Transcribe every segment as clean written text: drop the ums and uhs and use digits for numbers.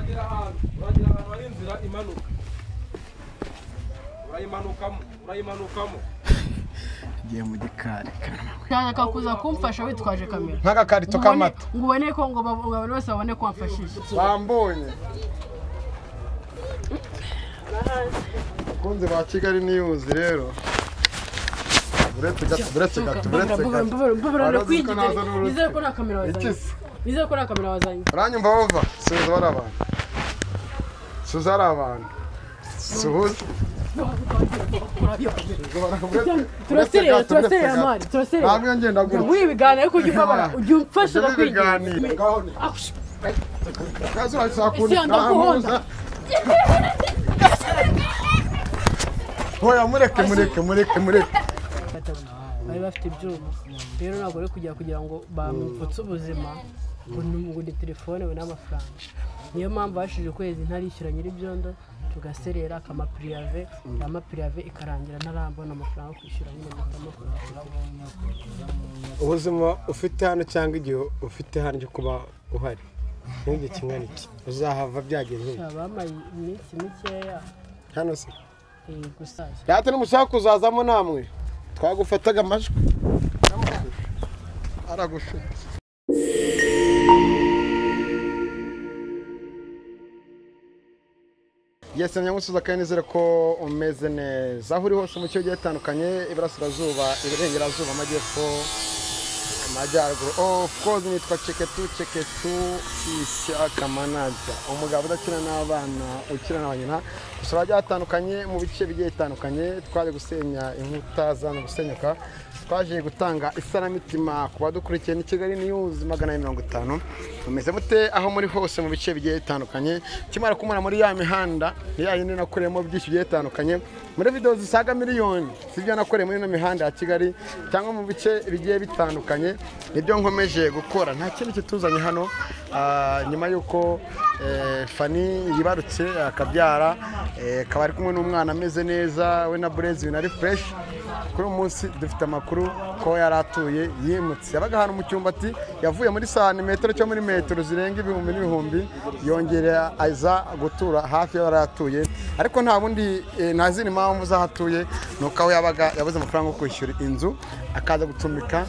uragira ahantu hari inzira imanuka urayimanukamo giye mu gikari cyangwa kuza kumfasha witwaje kamera nk'agakarito k'amata ngo ubone ko ngo abantu bose babone ko wamfashije bambonye kunze ba Kigali News rero uretse gato nizere ko nta kamera wazanye nizere ko nta kamera wazanye uranyumva bava suza ari abantu suhuza turaserera mari turaserera ntabwo ngenda gutya wibigana ariko ujye ubabara ujye umfasha no kwigira kazi urasakundi namuza hoya mureke bari bafite ibyuma rero ntabwo ari kugira ngo bamupfutse ubuzima ngo ni telefone we n'amafaranga niyo mpamvu bashije ukwezi ntarishyura nyir'ibyondo tugaserera amapiriyave ikarangira ntarambona amafaranga yo kwishyura nyine ubuzima ufite hano cyangwa igihe ufite hano cyo kuba uhari n'igi kingana iki uzahava byagenze bampaye iminsi mikeya hano se gusaza yate n'umushaka kuzazamo namwe twagufataga amajwi aragushutse Yese nyamusuza kandi nizere ko umeze neza aho uri hose mu cyo gihe gitandukanye iburasirazuba iburengerazuba amajyepfo amajyaruguru of course nitwa Ceketu Ishyaka manager umugabo udakina n'abana ukina n'abanyina gusa bajya batandukanye mu bice bigiye bitandukanye twaje gusenya inkuta zano gusenyuka twaje gutanga isanamitima ku badukurikiye ni Kigali News 150 tumeze mute aho muri hose mu bice bigiye bitandukanye kimara kumara muri ya mihanda ya yindi nakoreyemo byinshi bigiye bitandukanye muri video zisaga miliyoni sibyo nakoreye muri no mihanda ya Kigali cyangwa mu bice bigiye bitandukanye nibyo nkomeje gukora nta kintu kituzanye hano nyuma yuko Fani yibarutse akabyara akaba ari kumwe n'umwana ameze neza we na Brezi na refresh kuri umunsi dufite amakuru ko yaratuye yimutse yabaga hano mu cyumbati yavuye muri santimetero cyo muri metero zirenga ibihumbi n'ibihumbi yongerera aza gutura hafi yaratuye ariko nta bundi nazini mpamvu zahatuye nuko aho yabaga yabuze amafaranga yo kwishyura inzu akaza gutumika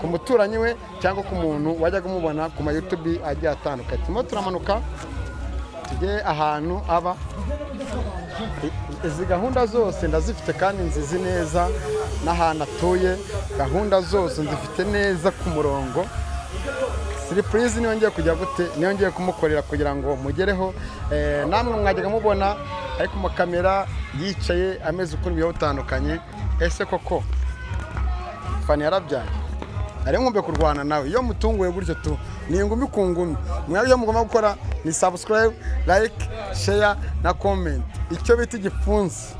ku muturanyi we cyangwa ku muntu wajyaga kumubona ku ma YouTube agiye atandukanye timo turamanuka tujye ahantu aba izi gahunda zose ndazifite kandi nzizi neza n'ahantu atuye gahunda zose nzifite neza ku murongo surprise niyo ngiye kujya gute niyo ngiye kumukorera kugira ngo mugereho namwe mwajyaga mubona ariko mu kamera yicaye ameze uko biyo utandukanye ese koko Fani yarabyaye ari ngombe kurwana nawe iyo mutunguye gutyo tu ni ingumi ku ngumi mwaje mugomba gukora ni subscribe like share na comment icyo bita igipfunsi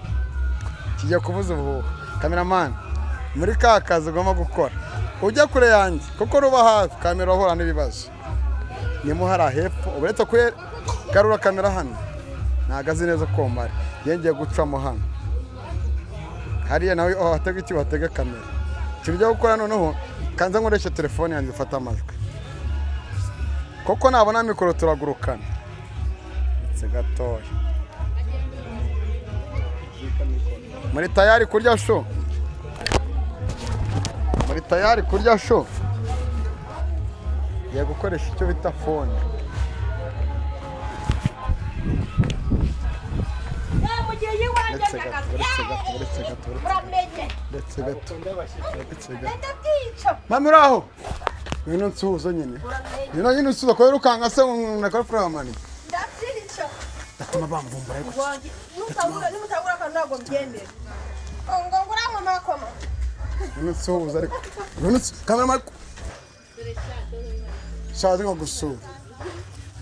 kijya kuvuza ubu cameraman muri kazi ugomba gukora ujya kure yanjye kuko ruba hafi kamera ahora n'ibibazo ni muhara hepfo uburetse ko garura kamera hano nagaze neza ko mari yengeye gucamo hano hariya nawe atega iki watega kamera kiryo gukora noneho kanza nkoresha telefone yanjye ufata amajwi koko nabona mikoro turagurukana ndetse gatoya muri tayari kurya show muri tayari kurya show ya gukoresha icyo bita phone Mami uraho ngwino nsuhuza nyine ngwino nyine nsuhuza ko rukanga se nakora framani ndabyica atuma bamvumbura ariko nimutangura kandi ntabwo mbyendera ngo nguramwe makoma ngwino nsuhuza ariko ngwino kamera mariko shaje ngo gusura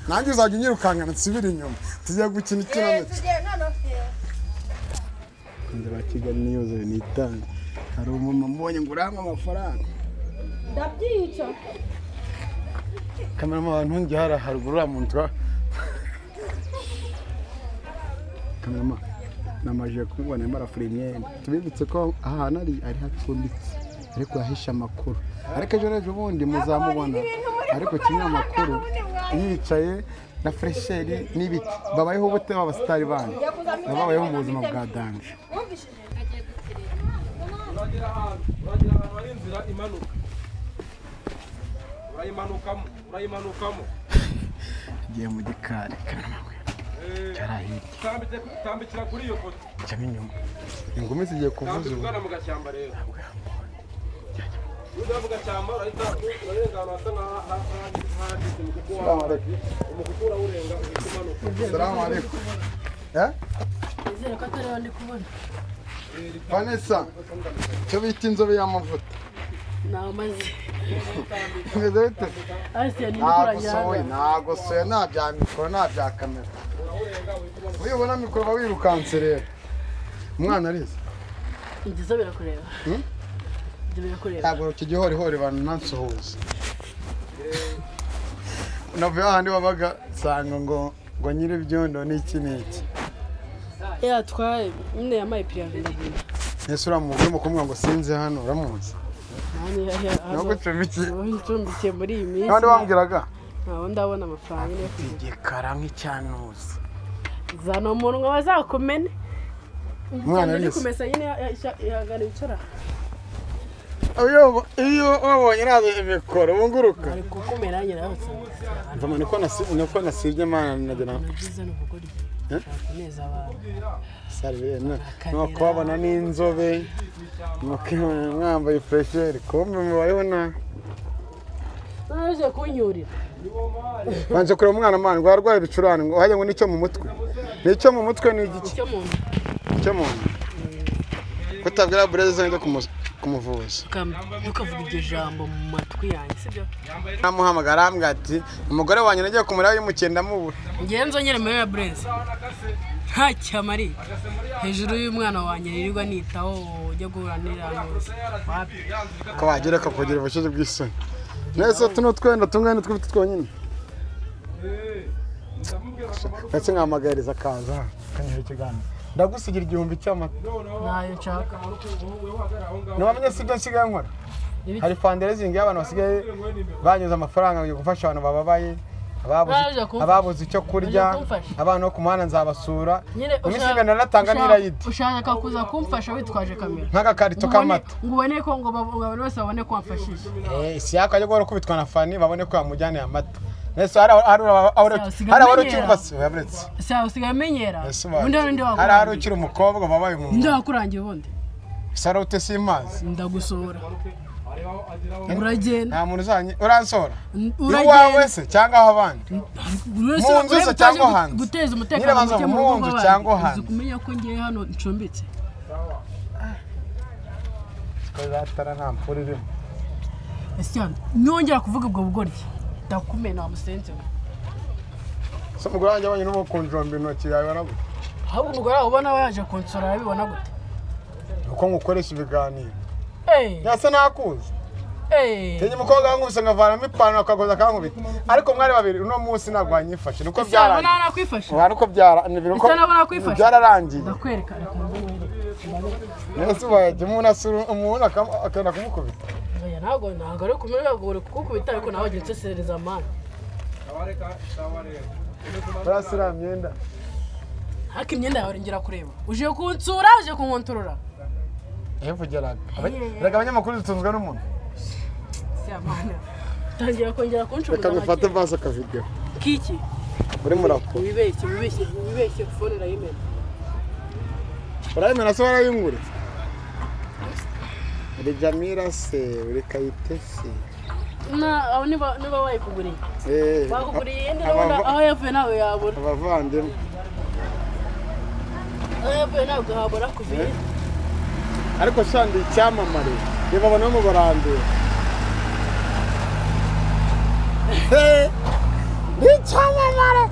nanjye uzajya unyirukanga nsubira inyuma tugiye gukina ikinamico ndeba Kigali News ni itanga hari umuntu mbonye nguramwe amafaranga ndabyica kamera abantu ngi haruguru ra muntu kamera namaje kubona mara frimyenda tubibutse ko ahantu ari hacumbitse ariko yahisha amakuru ariko ejo bundi muzamubona ariko kinyamakuru yicaye na fresheri n'ibiki babayeho bute b'abasitari bandi babayeho mu buzima bwa danje. uragira ahantu hari inzira imanuka urayimanukamo igiye mu gikari kanamwe cyarahirye tambikira kuri iyo foto cyamo inyuma ingumi zigiye kuvuza ubu mu gashyamba rero uza mu gashyamba urahita urarenga ahantu hasa nk'ahageze umukukura urenga uhita umanuka. Salamu alaikum. Nizere ko atari ndi kubona. Vanessa cyo bita inzobe y'amavuta Nawe maze. meze bite? Asiya ni kurajya. Ntago soya nta bya mikoro nta bya kamera uyibona mikoro bawirukanse rero umwana arize Ingizo birakureba. Birakureba. ntabwo kijihorihori banansohuza navuye ahandi babaga sanga ngo nyiri ibyondo n'iki n'iki Twaye nyine yamaye piriyaje ndagenda. ese uramuvuye mu kumwe ngo sinzi hano uramuzi ntabwo ncumbikiye muri iyi minsi. kandi wambwiraga ntaho ndabona amafaranga yo kujya. igikara nk'icyanuzi Zana umunwa bazakumene. Umwana ari arize. kumesa nyine yagana icara. iyo wabonye nazo imikoro bunguruka Ari kukumera nyine yose. mvama niko nasibye mana nagira Nagize n'ubugori. Neza abantu. sarena no kubabona n'inzobe mwambaye fresheri kumbe mubayeho na Naje kunyurira. banje kureba umwana mwana ngo arwaye ibicurane ngo hajye ngo nicyo mu mutwe ni igiki Icyo mu cyo mu kutabwira bureze zo kumuvuza ukavuga iryo jambo mu matwi yanjye sibyo? namuhamagara ambwa ati umugore wanjye nagiye kumureba y'umukenda mubura Ngenzo nyere muri ya Breze. Nta cyamari. Hejuru y'umwana wanjye nirirwa nitaho ujye guranira nose. Wapi? ko wagira akakugira ubushobozi bw'isoni nese tuno twenda tungane twifite twonyine ndetse nkamagariza akaza kanyura ikiganiro ndagusigira 1000 cy'amata Nayo nshaka. ntiwamenye si ibyo nsigaye nkora hari fundraising y'abantu basigaye banyuze amafaranga yo gufasha abantu bababaye ababuze icyo kurya abana bo ku muhanda nzabasura imishinga naratanga n'irayidi ushaka kuza kumfasha witwaje kamera nk'agakarito k'amata ngo ubone ko ngo abantu bose babone ko wamfashije si yakajya guhora kubitwa na fani babone ko yamujyaniye amata nese hari ukimva se yaburetse sawa usigaye menyera undi hari ukiri umukobwa babaye mu ndakurangiye ubundi sarote simazi ndagusora uragenda nta muntu uzanye uransora iwawe se cyangwa aho abandi mu nzu se cyangwa hanze guteza umutekano muke mu nzu cyangwa hanze kumenya ko ngiye hano ncumbitse kozatara nta mpfura irimo Estiano nyongera kuvuga ubwo bugoryi ndakumena amusenze so umugore wanjye abonye n'umukunjomba intoki yawe baragute ahubwo umugore wawe ubona yaje kunsora yabibona gute uko ngukoresha ibiganiro yasa nakuzi tenye umukobwa wankubise ngavanamo ipantaro akagoza akankubita ariko mwari babiri uno munsi ntabwo wanyifashe nuko byararangiye ndakwereka nese ubaye umuntu akenda kumukubita ntabwo ari kumenya ngo kukubita ariko nawe ugiye nsesereza amani urasira myenda ariko imyenda yawe ngira kureba uje kunsura uje kunkontorora evugeraga rega abanyamakuru dutunzwe n'umuntu tangira kongera kuncuruza reka ngufate vase akavideo kiki uri murapo wibeshye phone urayimena se warayingure uri Jamila se uri Kayite se aho niba wayikuguriye bakuguriye ndi nabona aho yavuye nawe yabura abavandimwe aho yavuye nawe ugahabura kuviye ariko shandi icyamamare nibabona mu barande icyamamare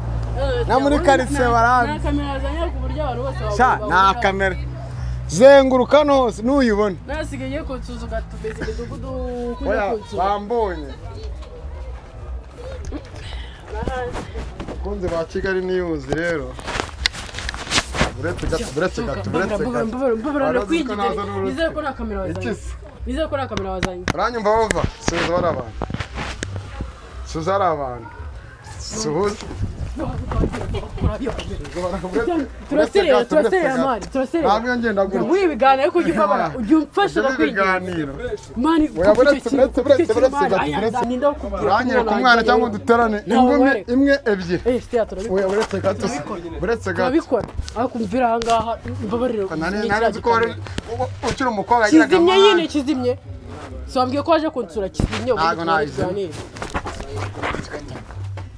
na muri karitsiye barande na kamera zanya ku buryo abantu bose na kamera zenguruka hose n'uyibona nasigaye kunsuza ugatubeza imidugudu oya bambonye kunze ba Kigali News rero nizere ko nta kamera wazanye uranyumva bava suza ari abantu suza turaserera mani turaserera ntabwo ngenda gutya wibiganira ariko ujye ubabara ujye umfasha kwigira mani uranyere ku mwana cyangwa duterane ingumi imwe ebyiri buretse gato turabikora ariko umvira aha ngaha mbabarira nari nzi ko wari ukiri umukobwa yagiraga kizimye nyine kizimye si wambwiye ko waje kunsura kizimye ntabwo nayizimye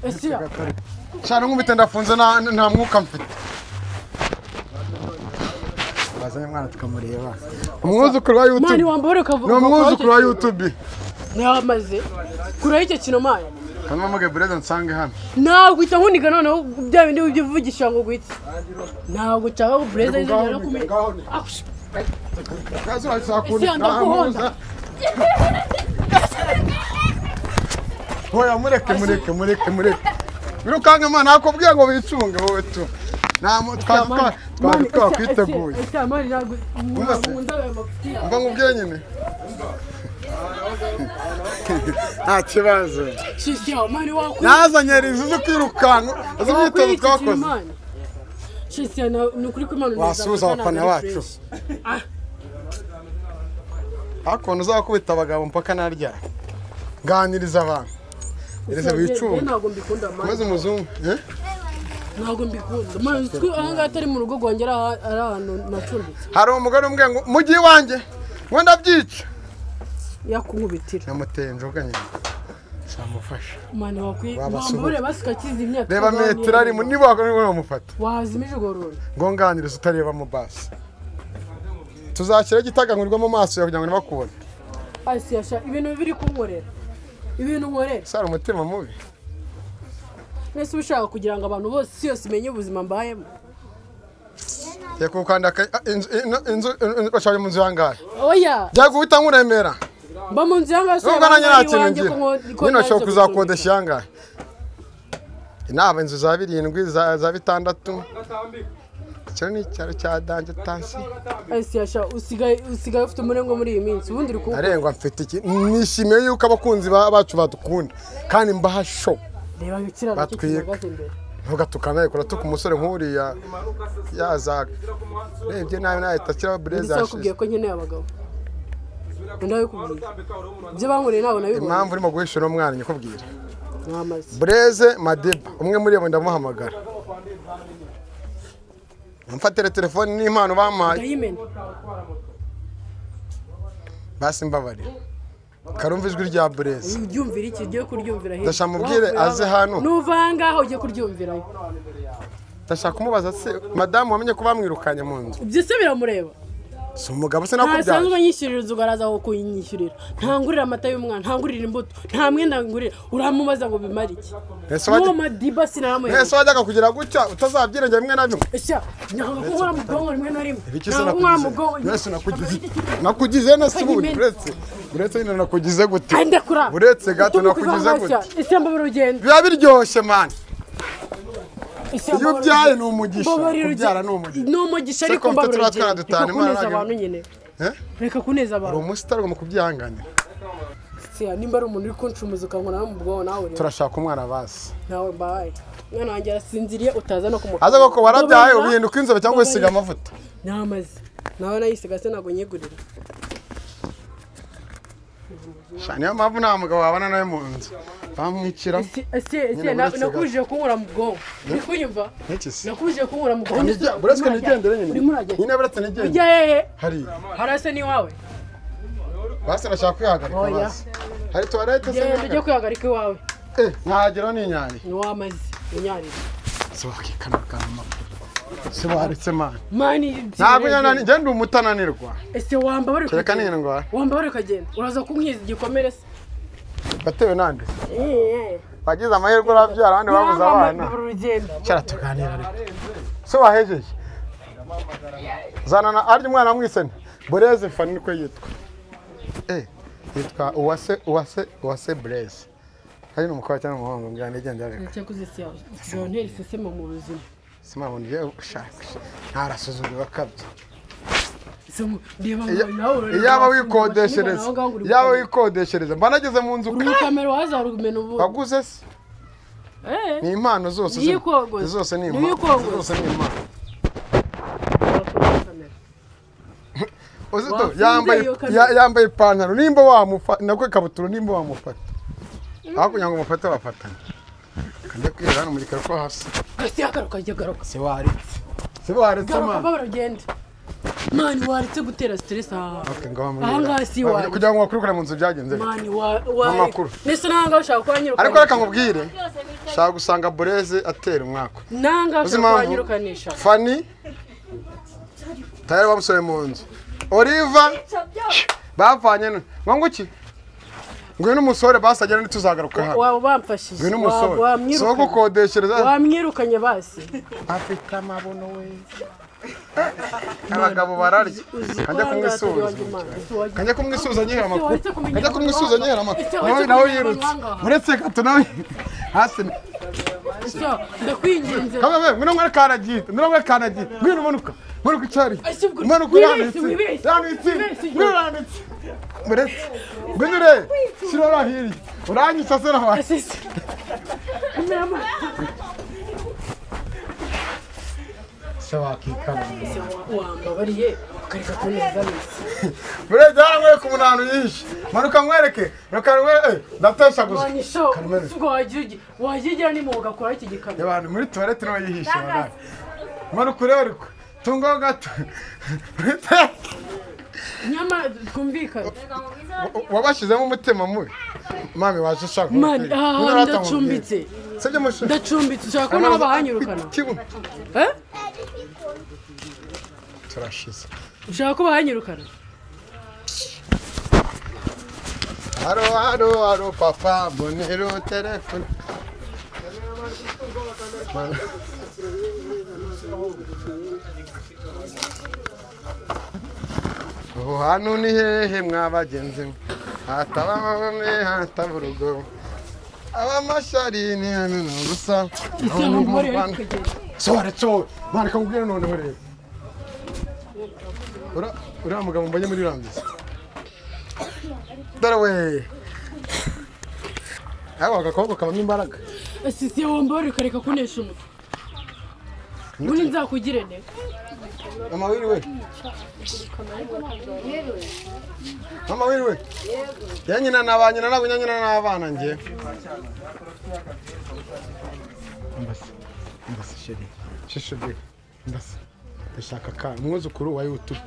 Esiya cyane nk'ubite ndafunze nta mwuka mfite bazanye mwana tukamureba umwuzukuru wa YouTube mani wambare ukavuga ni umwuzukuru wa YouTube namaze kuraho icyo kintu mani kanwa muge bureza nsange hano ntabwo uhita nkuniga noneho bya bindi ujya uvugisha ngo guhita ntabwo nshaka ko bureza yizongera kumenya Esiya ndakuhonda hoya mureke birukange mana nakubwiye ngo bicunge wowe tu twakwiteguye mva nkubwiye nyine nta kibazo nazanye rizu zo kwirukanka izo myitozo twakoze wasuhuza abafana bacu hakuno uzakubita abagabo mpaka naryara nganiriza abantu ereza bicunga ntabwo mbikunda maze umuzungu ntabwo mbikunda mani twe aha ngaha atari mu rugo rwanjye ari ahantu nacumbitse hari umugore umbwiye ngo mugiye iwanjye ngo ndabyica yakunkubitira namuteye inzoga nyine samufasha mani wakwiye wambure basika kizimya reba metero arimo niba wamufata wazimije ugorora ngo nganiriza utareba mu basi tuzashyira igitagangurirwa mu maso yawe kugira ngo ntibakubone asiyasha ibintu biri kunkorera ibintu nkorera sara umutima mubi nese ubishaka kugira ngo abantu bose isi yose imenye ubuzima mbayemo yego ukanda inzu bashaje mu nzu yangahe oya jya guhita nkuremera mba mu nzu yangahe so ngana nyirakintu ngira nyine ushobora kuzakodesha yangahe inaba inzu za 7 za 6 cyo ni cyaro cya danje tansi asiyasha usigaye ufite umurengo muri iyi minsi ubundi uri kuko arengwa mfite iki nishimiye yuko abakunzi bacu badukunda kandi mbaha show reba ikiraro cy'ikigagaze imbere ntugatukane kora tuku umusore nk'uriya yaza rebye nawe nahita kira bureza yakubwiye ko nkeneye abagabo ndabikubwiye byo bankoreye nabo nabibonye impamvu urimo guhishura umwana nyikubwira mwamaze Bureze Madeba umwe muri abo ndamuhamagara mfatire telefone n'impano bampaye ndayimena basi mbabare karumva ijwi rya Bureze uryumvira iki ugiye kuryumvira he ndashaka mubwire aze hano nuvanga ugiye kuryumvira ndashaka kumubaza se madamu wamenye ko bamwirukanye mu nzu ibyo se biramureba si umugabo se nakubyaje ntasanzwe nyishyurira inzu ugaraza aho kuyinyishyurira ntangurira amata y'umwana ntangurira imbuto nta mwenda ngurira uramubaza ngo bimare iki uwo Madiba sinaramuye ese wajyaga kugira gutya utazabyirengera rimwe na rimwe ese ntabwo nkora mu bwonko rimwe na rimwe nakugize nese ubundi uretse nyine nakugize gute ndakura uretse gato nakugize gute ese mbabura urugendo biba biryoshye mani iyo ubyaye ni umugisha kubyara ni umugisha ni umugisha ariko mbabura urugendo reka kuneza abantu nyine reka kuneza abantu uri umusitari ugomba kubyihanganira nimba ari umuntu uri kunshumuza ukankora no mu bwonko nawe turashaka umwana basi nawe mbaye mwana wanjye arasinziriye utaza no kumuka aza koko warabyaye ubihinduka inzobe cyangwa wisiga amavuta namaze nawe nayisiga se ntabwo nyigurira niyo mpamvu nta mugabo wabana nawe mu nzu bamwicira nakubujije kunkura mu bwonko uri kunyumva nakubujije kunkura mu bwonko buretse nigendere nyine buretse nigendere ujya hehe hariya harasa n'iwawe basi ndashaka kwihagarika basi hari tuwarete se genda ujye kwihagarika iwawe ntahageraho n'inyari niwamaze inyarira se wakikana amakuru se waretse mani ntabwo njye ndi umutananirwa ese wambabare kereka n'indwara wambabare ukagenda uraza kunkiza igikomere se batewe nande wagize amahirwe urabyara abandi babuze abana cyara tuganira ariko se wahejeje zanana arya umwana wamwisene Bureze Fani niko yitwa yitwa Uwase Bureze hari n'umukobwa cyangwa umuhungu mbwira igenda reka cyakuze siya Jonel sesema mu buzima sima bunje ushaka ntarasuzugura bakabye yaba wikodeshereza mba nageze mu nzu kamera wazarumena ubu waguze se ni impano zose zose ni impano zose ni impano uzito yambaye ipantaro nimba wamufata nako ikabutura nimba wamufata hakugira ngo umufate bafatane kandi kwira hano muri karako hasi ati akaruka garuka se waretse ma baragenda mani waritse gutera stress aha ngaho si wari kugira ngo wakurukure mu nzu byagenze mani wa nese nanga ushaka kwanyiruka ariko reka nkubwire shaka gusanga Bureze atera umwaka nanga ushaka kwanyirukanisha Fani tayari bamusoye mu nzu Oliva bavanye ngo iki ngwino umusore basagera ntituzagaruka hano waba bamfashije ngwino umusore so gukodeshereza wamwirukanye basi afite amabono we abagabo bararya kajya kumwisuza nyihera amakuru nawe yirutse uretse gato nawe hasi ndakwinginze kama ngwino kanagiye ngwino manuka icyari manuka yanitse ngwino re sirora hiri uranyisa sera hasi wakikana wambabariye ukareka kuneza neza Bureze yarangwe ku munanu yishe manuka nkwereke ndatesha gusa wagigira ni muga kora iki gikamyo abantu muri toilette no yihishe bana manuka rero tungo gato nyama twumvikana wabashizemo umutima mubi mami waje shaka mani ndacumbitse sibyo musho ndacumbitse ushaka ko naba hanyurukana turashize ushaka ko bahanyirukana haro papa bonero telefone hano ni hehe mwabagenzi hatabamwe hataburugo abamashari ni hano gusa so mwana kamubwira none rero uriya mugabo mbonye muri Rambisi dore we aho agakobwa kabamo imbaraga sisi wombore kareka kunesha umutwe muri nzakugire ne mama wiriwe yanyina nabanyina nabo nyanyina n'abana ngiye mbasi sheri shishube mbasi ndashaka ka umwuzukuru wa YouTube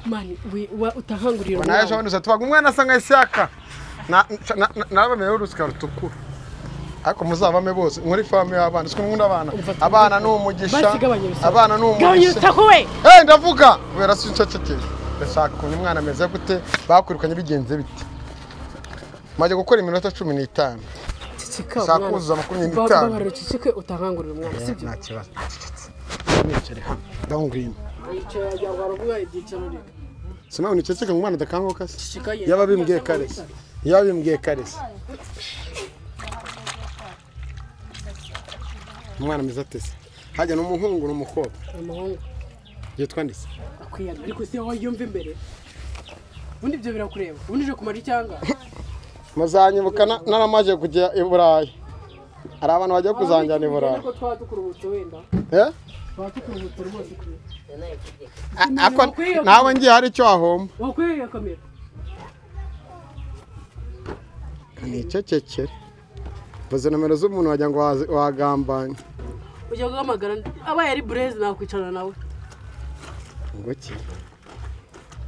mani utahangurira naje abantu tubaga umwana asa nk'ishyaka nabameye urusika rutukura ariko muzabame bose muri family y'abana siko nkunda abana n'umugisha abana n'umugisha ndavuga kubera sinceceke ndashaka ko umwana ameze gute bakwirukanye bigenze bite maje gukora iminota 15 sakuza 25 baracicike utahangurira umwana sibyo nta kibazo nicere ha ndangwino sima uniceceke umwana dakangoka yababimbwiye kare umwana meza tese hajya n'umuhungu n'umukobwa yitwa ndise akwiyana ariko se wayumva imbere ubundi ibyo birakureba ubundi je kumara icyanga muzanyibuka naramaje kujya i Burayi ari abantu bajya kuzanjyana i Burayi ko twadukuruhutse wenda twadukuruhutse rwose ako nawe ngiye hari icyo ahomba wakwiye kamera kanicecekere baze nomero z'umuntu wajya ngo wagambanye ujya guhamagara abaye ari Bureze nakwicarana nawe ngoki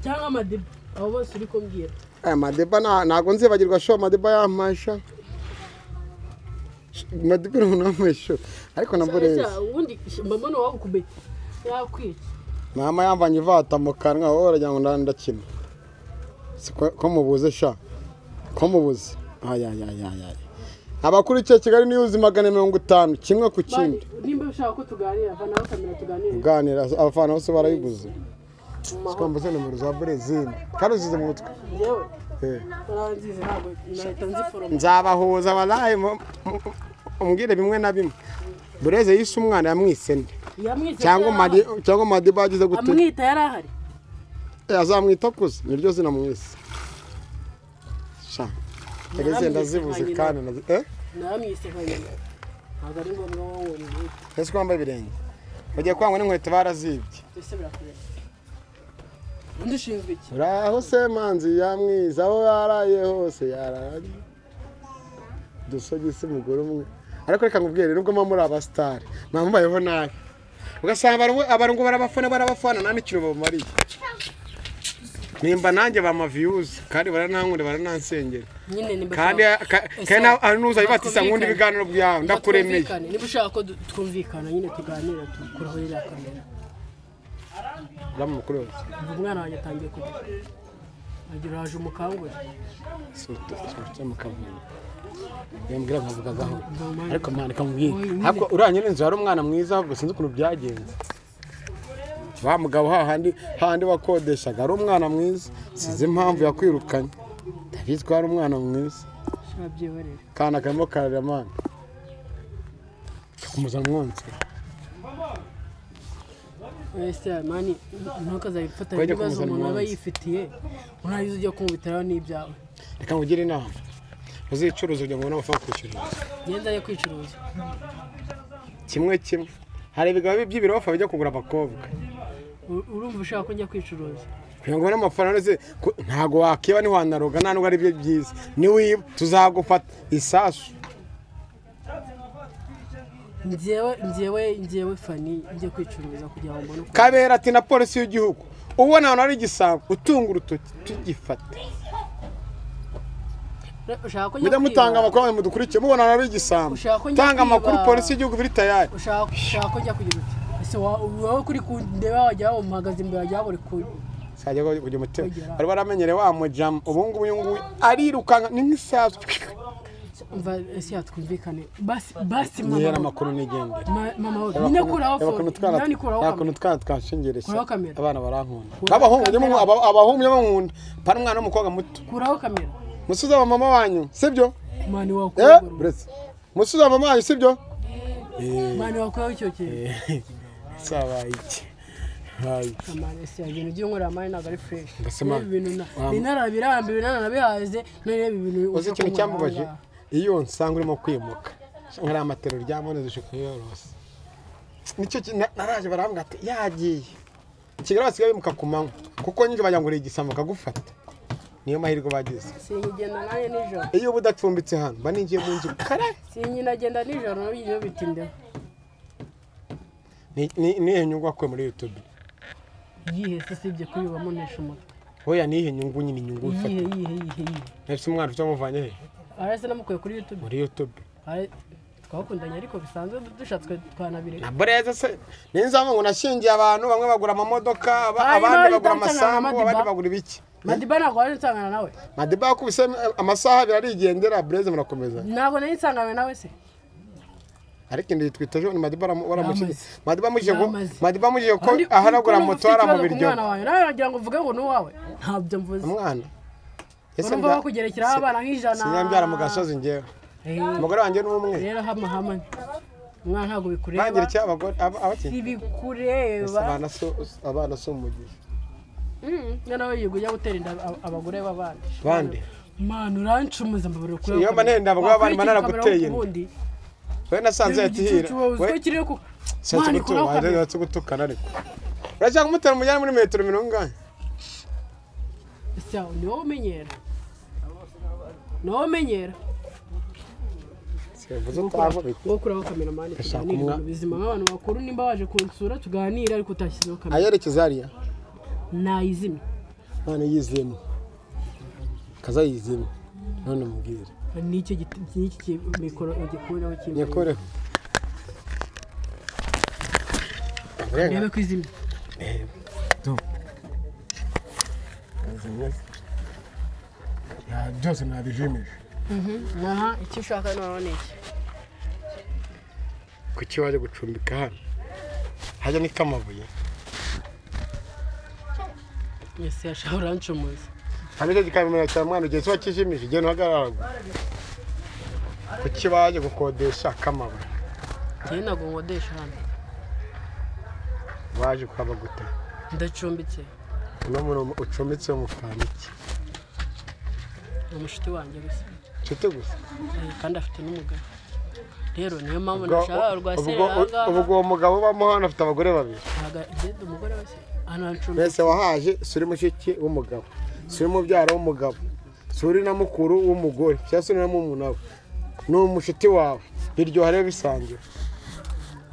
cyangwa Madiba abo bose uri kumbwira Madiba ntago nzibagirwa show Madiba yamasha Madiba n'amasho ariko na Bureze ubundi mama no wakubete yakwica mama yambanye ivata mu kanwa wowe urajya ngo ndakina ko mubuze sha ko mubuze abakuru cye Kigali News 250 kimwe ku kindi nimba ushaka ko tuganira vana bakamera tuganira kuganira abafana bose barayiguze sikwambaze nomero za Bureze kandi uzize mu mutwe yewe narangize ntabwo nahita nziforoma nzabahuza wallahi umbwire bimwe na bimwe Bureze yise umwana yamwisende cyangwa Madiba bagize gute amwita yarahari azamwita kuze niryo zina mwise sha Bureze ndazibuze kandi namwise nkanyana ntabwo ari ngombwa wowe ni ese kwambaye ibirenge bagiye kwangwa n'inkweto barazibye ese birakureba undi ushinzwe iki uraho se manzi yamwiza aho yaraye hose yaraye dusogise umugore umwe ariko reka nkubwire nubwo mwa muri abasitari mwambayeho nabi ugasanga abarungu barabafana nta n'ikintu babamariye nimba nanjye bama views kandi baranankunda baranansengera kandi nuza bibatisa ngundi biganiro byawe ndakuremeye niba ushaka ko twumvikana nyine tuganira tukorohera kamera Ramu mukuru wose umwana wanjye atangiye kugira agira haje umukangure sote mukavuna yambwira nkavuga gaho ariko mwana kamubwira ntabwo uranye n'inzu hari umwana mwiza ahubwo sinzi ukuntu byagenze wa mugabo hahandi wakodeshaga ari umwana mwiza size impamvu yakwirukanye ndabizwa ari umwana mwiza shabyewerera kana karimo kararira mana kumuza mwonse ese mani ntukazabifata ibibazo umuntu aba yifitiye unayize ujya kumubitiraho n'ibyawe reka ngugire inama uzicuruza ujya mubona amafaranga kwishyura genda yo kwicuruza kimwe hari ibigabo by'ibirofa bijya kugura abakobwa urumva ushaka ko njya kwicuruza kugira ngo ubone amafaranga ndetse ntabwo wakiba ntiwanaroga nta nubwo ari byo byiza niwiba tuzagufata isasu njyewe fani njye kwicuruza kugira ngo mbone kabera ati na polisi y'igihugu ubona ahantu hari igisambo utunga urutoki tugifate mujya mutanga amakuru mu mudukurikiye mubona ahantu hari igisambo tanga amakuru polisi y'igihugu biri tayari ushaka ko njya kugira uti ese wowe kuri kundeba wajya umuhagaze imbere wajya buri kuri sajya kujya mutera bari baramenyere wa mujama ubu ngubu arirukanka ni nk'isasu umva ese yatwumvikane basi mama yera makuru nigendera mama wowe ninakuraho yakuntu twashingeresha abana barankunda abahumye bankunda pana umwana w'umukobwa muto kuraho kamera musuza wa mama wanyu sibyo mani wakugura musuza wa mama wanyu sibyo mani wakuraho icyo kintu sawa iki hayi kamara ese ibintu by'inkorera mani ntabwo ari fresh ibintu binarabirambi binanabihaze none ibintu uzi ikintu cyamubaje iyo nsanga urimo kwimuka nkari amatero ryamone zishuka yorose nicyo naraje barambwa ati yagiye ikigara basigaye bimuka kumanywa kuko nyinje bajyangura igisamo kagufata niyo mahirwe bagize sinyigenda naye nijoro iyo ubudacumbitse hano baningiye mu nzu kare sinyinagenda nijoro no bigiye bitindeho ni nyungu akwe muri YouTube yihe sibye kuyubamo ntesha umutwe hoya nihe nyungu nyine nyungu ufata yihe nafise umwana utamuvanye he arase namukuye kuri YouTube muri YouTube twakundanye ariko bisanzwe dushatswe twanabire naboreza se ninzamo ngo nashingiye abantu bamwe bagura amamodoka abandi bagura amasambu abandi bagura ibiki Madiba ntabwo waje nsangana nawe Madiba yakubise amasaha birarigendera Blaise murakomeza ntabwo nari nsangana nawe se ariko ndi twita jo ni Madiba waramushyize Madiba mujye ko aharagura moto ara mu biryo nawe nagira ngo uvuge ngo nuwawe ntabyo mvuze umwana ese mba kugerekeraho abana nk'ijana sinyambyara mu gasozi ngewe umugore wanjye n'umwe rero hama umwana ntabwo bikureba bagira iki abagore abaki bikureba abana so umugisha nawe yigo ujya gutera inda abagore b'abandi bande mana urancumuza mbabura kuri iyo mba nenda abagore b'abandi manara guteye we nasanze yatihira we kiriye ko mani gutukana ariko urashaka kumutera umujyana muri metero 100 ese no menyera sevuze tabo wo kuraho kamera mani tuganira bizima nk'abantu bakuru nimba waje kunsura tuganira ariko utashyizeho kamera ayerekeza ariya nayizime none yizemo kaza yizemo none mubwire n'icyo n'iki mikoro igikuraho kimwe yakore rebe kwizima to ya byose nabijimisha aha icyo ushaka none iki kuki waje gucumbika hano hajya ni kamabuye yesi yashahora ncumuza hameze gikamera cya mwana ugiye cyo kijimije igihe nhagarara kuki baje gukodesha kamabuye cyane nago ngodesha hano waje kwaba gute ndacumbitse no muri ucumbitse mu faniki umushiti wanjye gusa cyo gusa kandi afite n'umugabo rero niyo mpamvu nashaka rwaserera ubwo uwo mugabo ubamo hano afite abagore babiri agende umugore wese hano hancumbi mbese wahaje suri mushiki w'umugabo suri mubyara w'umugabo suri na mukuru w'umugore cyangwa se na mumuna we ni umushuti wawe biryoha rero bisanzwe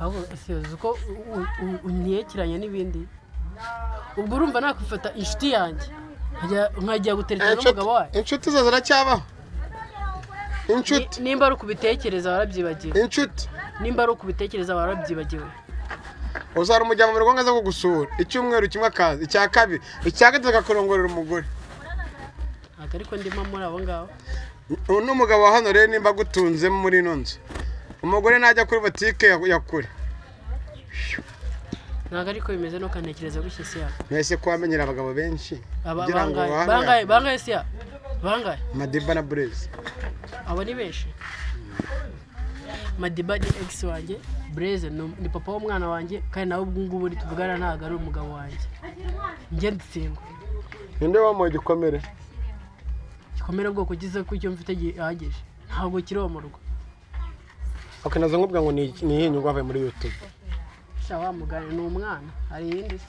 ahubwo siyoze uko unyekeranye n'ibindi ubwo urumva nakwifata inshuti yanjye nkajya guterekana n'umugabo wawe inshuti zo ziracyabaho inshuti nimba ari ukubitekereza warabyibagiwe inshuti nimba ari ukubitekereza warabyibagiwe uzara umujyamo mu rugo ngaza kugusura icyumweru kimwe akazi icya kabiri icya gatatu akakurongorera umugore ariko ndimo muri abo ngabo n'umugabo wa hano rero nimba agutunze muri ino nzu umugore najya kuri botike yakure ntabwo ariko bimeze no kantekereza gutya siya mwese ko wamenyera abagabo benshi bangaye siya bangaye Madiba na Blaise abo ni benshi Madiba ni ex wanjye Blaise ni papa w'umwana wanjye kandi nawe ubwo ngubu tuvugana ntabwo ari umugabo wanjye njye nditsindwa ninde wamuye igikomere bwoko gize ko icyo mfite gihagije ntabwo kiriho mu rugo nazo nkubwa ngo ni inyungu avuye muri YouTube wa mugani ni umwana hari iyindi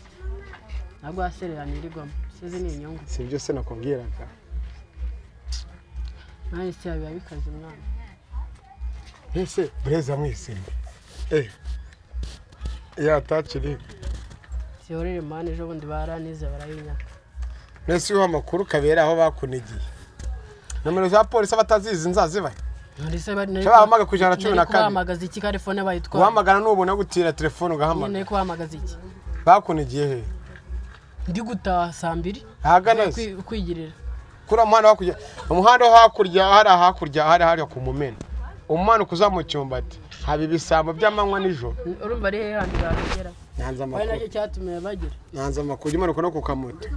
ntabwo wasereranye irigwamo sizi ni inyungu si byo se nakubwiraga nawe siya biba bikaze umwana ese Blaise amwisimbe yatakiri siyorere mani ejo bundi baranize barayinyaka nese uha amakuru kabera aho bakunigiye nomero za polisi abatazizi nzazibaye Shabahamagaza ku 114 kuhamagaza iki telefone bayitwara uhamagara n'ubona gutira telefone ugahamagara nyine kuhamagaza iki bakunigiye he ndi gutaha saa 2 ahagana kwigirira kuri umuhanda hakurya umuhanda hakurya hari ku mumena umwana kuzamu cyumbati haba ibisambo by'amanywa nijoro urumva ari he handi bagera nanza amakuru nacyo cyatumye bagira nanza amakuru imanuka no ku kamoto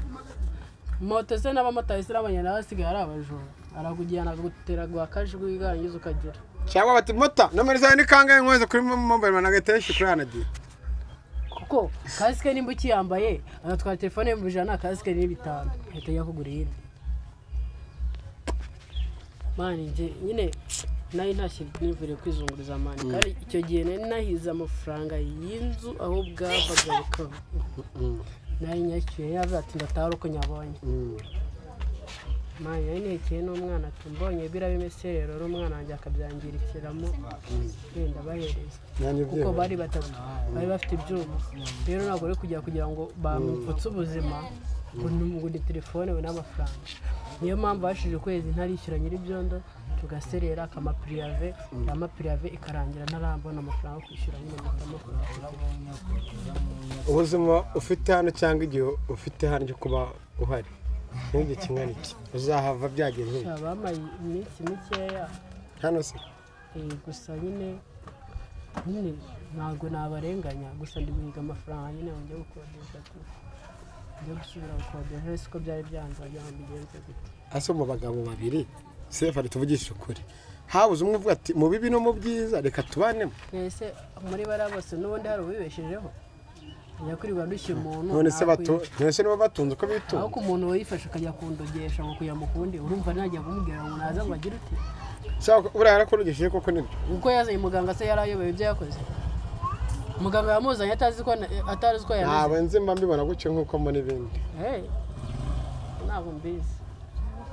moto se n'abamotari se n'abanyana basigaye ari abajura aragujyana gutera gwakajwe igangiza ukagera cyangwa bati mota nomero zawe ni kangahe nkoze kuri mobile man agateshi kuri anadi kuko kasike nimba ukiyambaye agatwara telefone mu jana kasike ni 5 hita yakugura yindi mani nje nyine nayi ntashye nivire kwizunguriza mani kandi icyo gihe nari nahize amafaranga y'inzu aho bwavaga bukaba nayi nyacyuye yavuze ati ndataruko nyabonye mani nekeye n'umwana tumbonye birabimeserero n'umwana wanjye akabyangirikiramo wenda bahereza kuko bari batatu bari bafite ibyuma rero ntabwo ari kugira ngo bamupfutse ubuzima ngo ni telefone we n'amafaranga niyo mpamvu bashije ukwezi ntarishyura nyir'ibyondo tugaserera amapiriyave ikarangira ntarambona amafaranga yo kwishyura nyine ubuzima ufite hano cyangwa igihe ufite hano cyo kuba uhari n'igi kingana iki uzahava byagenze bamaye iminsi mikeya hano se gusa nyine ntabwo nabarenganya gusa ndi guhiga amafaranga nyine njya gukodesha njya gusubira gukodesha siko byari byanzanye bigenze gute ase mu bagabo babiri sefa ari tuvugisha ukuri habuze umwe uvuga ati mu bibi no mu byiza reka tubanemo ese muri bara bose n'ubundi hari ubibeshejeho nyakurirwa dushye umuntu none se nibo batunze ko bitunze aho ku muntu wayifashe akajya kundogesha ngo kuya mukundi urumva najya kumubwira ngo naza ngo agire uti cyangwa buriya yarakurugesheje koko nibyo uko yazanye muganga se yarayoboye ibyo yakoze muganga yamuzanye atazi ko yameze ntabwo nzi mba mbibona gutyo nk'uko mbona ibindi ntabwo mbizi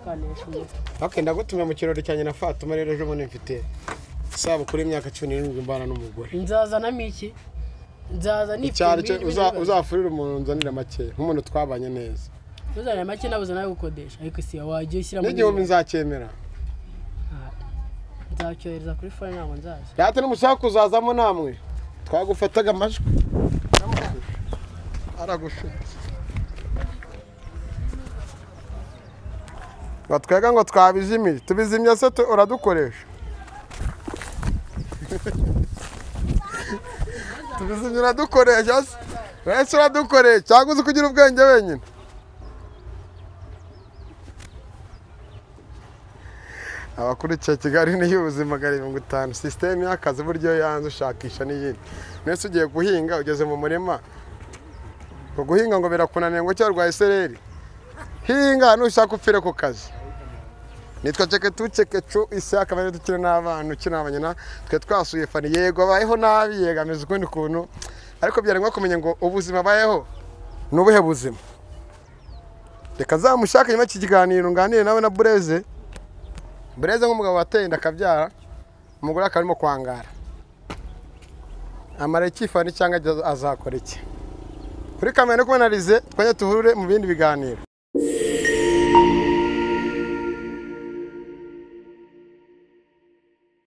kanesha umutwe bakenda gutumira mu kirori cyanjye na Fatuma rero ejo bundi mfite isabukuru y'imyaka 17 mbana n'umugore nzazanamo iki nzaza n'icyari uzafurira umuntu nzanira make nk'umuntu twabanye neza uzanira make nabuze nawe gukodesha ariko si wagiye ushyira muri n'igihumbi nzacyemera nzacyohereza kuri phone ntabwo nzaza yate n'umushaka kuzazamo namwe twagufataga amajwi aragushutse batwega ngo twabizimire tubizimye se uradukoresha tubizimye uradukoresha se wese uradukoresha cyangwa uzi kugira ubwenge wenyine abakurikiye Kigali niyo ubuzima bwa 50 system y'akazi buryo yanze ushakisha n'iyindi nese ugiye guhinga ugeze mu murima ngo guhinga ngo birakunaniye ngo cyarwaye sereri hinga nushaka upfire ku kazi nitwa Ceketu Isaac abari dukina n'abantu kinabanyana twe twasuye Fani yego abayeho nabi yegameze ukundi kuntu ariko byari ngo kumenya ngo ubuzima bayeho nubuhe buzima reka zamushaka nyuma cy'ikiganiro nganire nawe na Bureze nk'umugabo wateye ndakabyara umugore akarimo kwangara amara ikifani cyangwa azakora iki kuri kamera no kubanarize twanye tuhure mu bindi biganiro